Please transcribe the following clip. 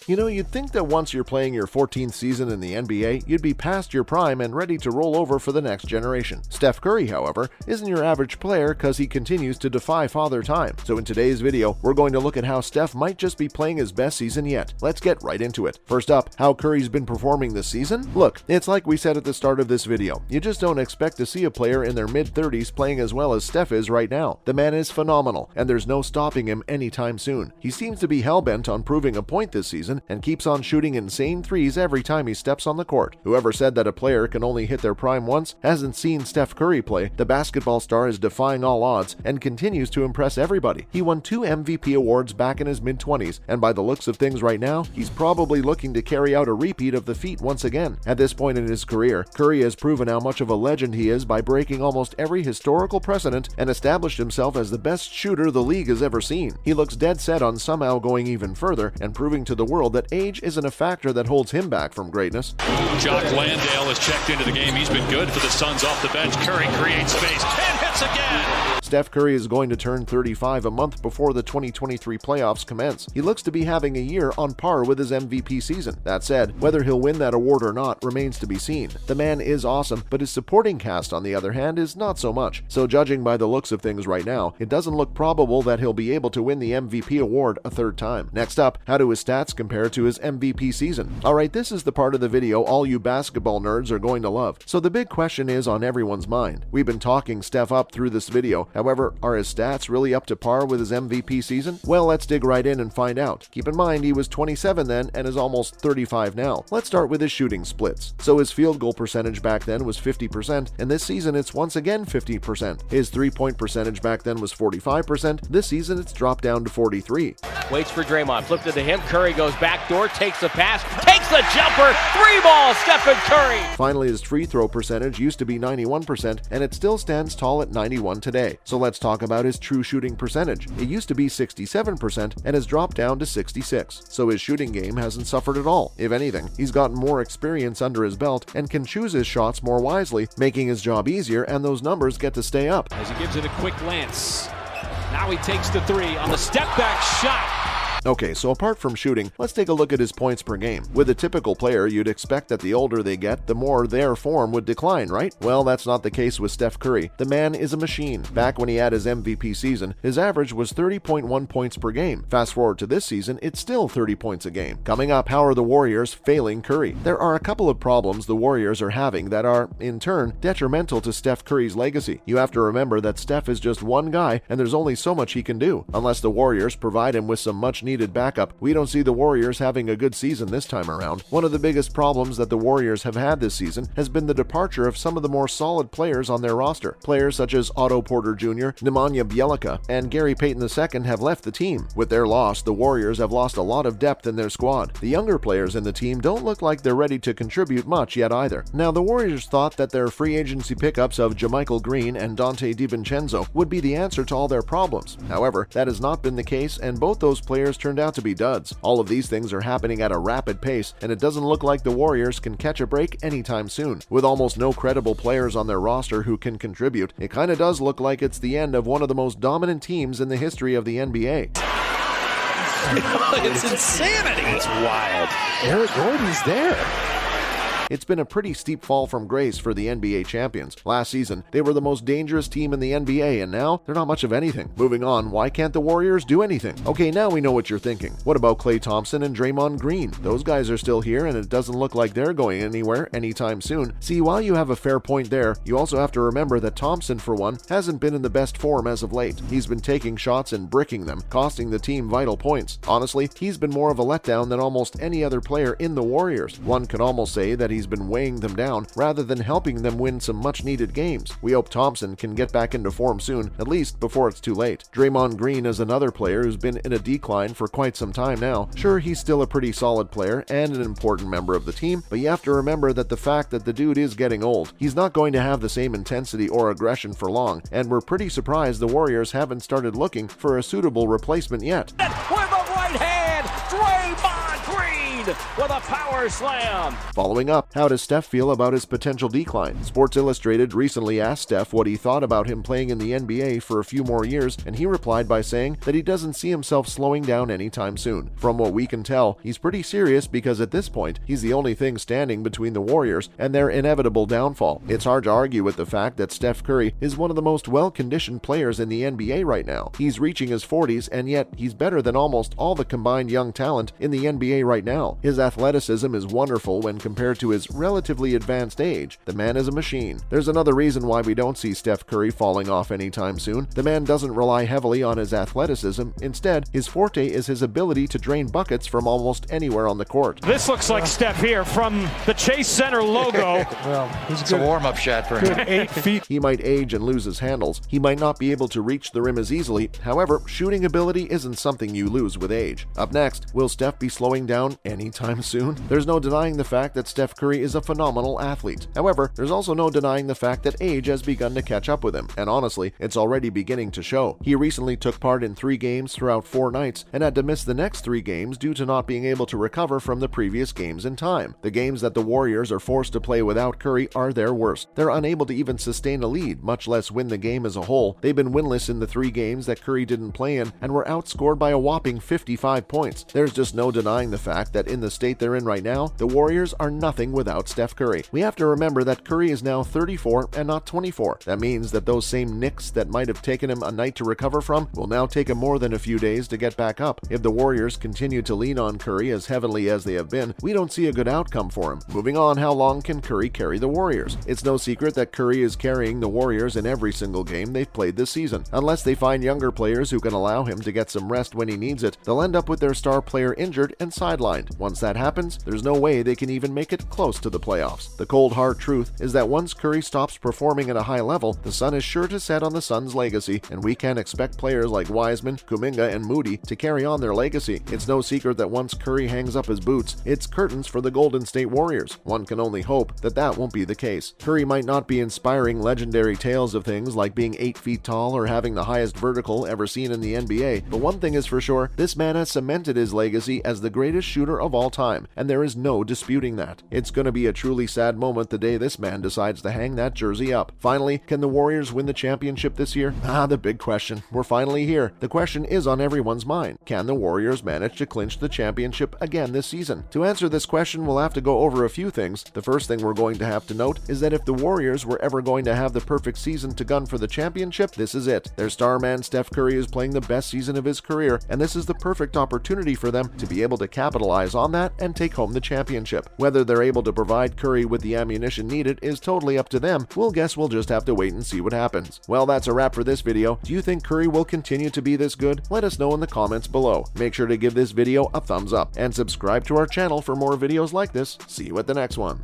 You know, you'd think that once you're playing your 14th season in the NBA, you'd be past your prime and ready to roll over for the next generation. Steph Curry, however, isn't your average player because he continues to defy father time. So in today's video, we're going to look at how Steph might just be playing his best season yet. Let's get right into it. First up, how Curry's been performing this season? Look, it's like we said at the start of this video. You just don't expect to see a player in their mid-30s playing as well as Steph is right now. The man is phenomenal, and there's no stopping him anytime soon. He seems to be hell-bent on proving a point this season and keeps on shooting insane threes every time he steps on the court. Whoever said that a player can only hit their prime once hasn't seen Steph Curry play. The basketball star is defying all odds and continues to impress everybody. He won 2 MVP awards back in his mid-20s, and by the looks of things right now, he's probably looking to carry out a repeat of the feat once again. At this point in his career, Curry has proven how much of a legend he is by breaking almost every historical precedent and established himself as the best shooter the league has ever seen. He looks dead set on somehow going even further and proving to the world that age isn't a factor that holds him back from greatness. Jock Landale has checked into the game. He's been good for the Suns off the bench. Curry creates space and hits again. Steph Curry is going to turn 35 a month before the 2023 playoffs commence. He looks to be having a year on par with his MVP season. That said, whether he'll win that award or not remains to be seen. The man is awesome, but his supporting cast, on the other hand, is not so much. So judging by the looks of things right now, it doesn't look probable that he'll be able to win the MVP award a third time. Next up, how do his stats compare to his MVP season? Alright, this is the part of the video all you basketball nerds are going to love. So the big question is on everyone's mind. We've been talking Steph up through this video. However, are his stats really up to par with his MVP season? Well, let's dig right in and find out. Keep in mind, he was 27 then and is almost 35 now. Let's start with his shooting splits. So his field goal percentage back then was 50%, and this season it's once again 50%. His three-point percentage back then was 45%. This season it's dropped down to 43%. Waits for Draymond, flipped it to him. Curry goes backdoor, takes the pass, takes the jumper, 3-ball, Stephen Curry. Finally, his free throw percentage used to be 91%, and it still stands tall at 91% today. So let's talk about his true shooting percentage. It used to be 67% and has dropped down to 66%. So his shooting game hasn't suffered at all. If anything, he's gotten more experience under his belt and can choose his shots more wisely, making his job easier, and those numbers get to stay up. As he gives it a quick glance. Now he takes the 3 on the step-back shot. Okay, so apart from shooting, let's take a look at his points per game. With a typical player, you'd expect that the older they get, the more their form would decline, right? Well, that's not the case with Steph Curry. The man is a machine. Back when he had his MVP season, his average was 30.1 points per game. Fast forward to this season, it's still 30 points a game. Coming up, how are the Warriors failing Curry? There are a couple of problems the Warriors are having that are, in turn, detrimental to Steph Curry's legacy. You have to remember that Steph is just one guy, and there's only so much he can do. Unless the Warriors provide him with some much-needed backup, we don't see the Warriors having a good season this time around. One of the biggest problems that the Warriors have had this season has been the departure of some of the more solid players on their roster. Players such as Otto Porter Jr., Nemanja Bjelica, and Gary Payton II have left the team. With their loss, the Warriors have lost a lot of depth in their squad. The younger players in the team don't look like they're ready to contribute much yet either. Now, the Warriors thought that their free agency pickups of JaMychal Green and Dante DiVincenzo would be the answer to all their problems. However, that has not been the case, and both those players turned out to be duds. All of these things are happening at a rapid pace, and it doesn't look like the Warriors can catch a break anytime soon. With almost no credible players on their roster who can contribute, it kinda does look like it's the end of one of the most dominant teams in the history of the NBA. It's insanity. It's wild. Eric Gordon's there. It's been a pretty steep fall from grace for the NBA champions. Last season, they were the most dangerous team in the NBA, and now they're not much of anything. Moving on, why can't the Warriors do anything? Okay, now we know what you're thinking. What about Klay Thompson and Draymond Green? Those guys are still here, and it doesn't look like they're going anywhere anytime soon. See, while you have a fair point there, you also have to remember that Thompson, for one, hasn't been in the best form as of late. He's been taking shots and bricking them, costing the team vital points. Honestly, he's been more of a letdown than almost any other player in the Warriors. One could almost say that he's been weighing them down rather than helping them win some much-needed games. We hope Thompson can get back into form soon, at least before it's too late. Draymond Green is another player who's been in a decline for quite some time now. Sure, he's still a pretty solid player and an important member of the team, but you have to remember that the fact that the dude is getting old, he's not going to have the same intensity or aggression for long, and we're pretty surprised the Warriors haven't started looking for a suitable replacement yet. With the right hand, Draymond Green lead with a power slam. Following up, how does Steph feel about his potential decline? Sports Illustrated recently asked Steph what he thought about him playing in the NBA for a few more years, and he replied by saying that he doesn't see himself slowing down anytime soon. From what we can tell, he's pretty serious because at this point, he's the only thing standing between the Warriors and their inevitable downfall. It's hard to argue with the fact that Steph Curry is one of the most well-conditioned players in the NBA right now. He's reaching his 40s, and yet he's better than almost all the combined young talent in the NBA right now. His athleticism is wonderful when compared to his relatively advanced age. The man is a machine. There's another reason why we don't see Steph Curry falling off anytime soon. The man doesn't rely heavily on his athleticism. Instead, his forte is his ability to drain buckets from almost anywhere on the court. This looks like Steph here from the Chase Center logo. Well, It's a warm-up shot for him. 8 feet. He might age and lose his handles. He might not be able to reach the rim as easily. However, shooting ability isn't something you lose with age. Up next, will Steph be slowing down anytime soon? There's no denying the fact that Steph Curry is a phenomenal athlete. However, there's also no denying the fact that age has begun to catch up with him, and honestly, it's already beginning to show. He recently took part in 3 games throughout 4 nights and had to miss the next 3 games due to not being able to recover from the previous games in time. The games that the Warriors are forced to play without Curry are their worst. They're unable to even sustain a lead, much less win the game as a whole. They've been winless in the 3 games that Curry didn't play in and were outscored by a whopping 55 points. There's just no denying the fact that in the state they're in right now, the Warriors are nothing without Steph Curry. We have to remember that Curry is now 34 and not 24. That means that those same nicks that might have taken him a night to recover from will now take him more than a few days to get back up. If the Warriors continue to lean on Curry as heavily as they have been, we don't see a good outcome for him. Moving on, how long can Curry carry the Warriors? It's no secret that Curry is carrying the Warriors in every single game they've played this season. Unless they find younger players who can allow him to get some rest when he needs it, they'll end up with their star player injured and sidelined. Once that happens, there's no way they can even make it close to the playoffs. The cold hard truth is that once Curry stops performing at a high level, the sun is sure to set on the Suns' legacy, and we can't expect players like Wiseman, Kuminga, and Moody to carry on their legacy. It's no secret that once Curry hangs up his boots, it's curtains for the Golden State Warriors. One can only hope that that won't be the case. Curry might not be inspiring legendary tales of things like being 8 feet tall or having the highest vertical ever seen in the NBA, but one thing is for sure, this man has cemented his legacy as the greatest shooter of all time, and there is no disputing that. It's going to be a truly sad moment the day this man decides to hang that jersey up. Finally, can the Warriors win the championship this year? The big question. We're finally here. The question is on everyone's mind. Can the Warriors manage to clinch the championship again this season? To answer this question, we'll have to go over a few things. The first thing we're going to have to note is that if the Warriors were ever going to have the perfect season to gun for the championship, this is it. Their star man Steph Curry is playing the best season of his career, and this is the perfect opportunity for them to be able to capitalize on that and take home the championship. Whether they're able to provide Curry with the ammunition needed is totally up to them. We'll just have to wait and see what happens. Well, that's a wrap for this video. Do you think Curry will continue to be this good? Let us know in the comments below. Make sure to give this video a thumbs up and subscribe to our channel for more videos like this. See you at the next one.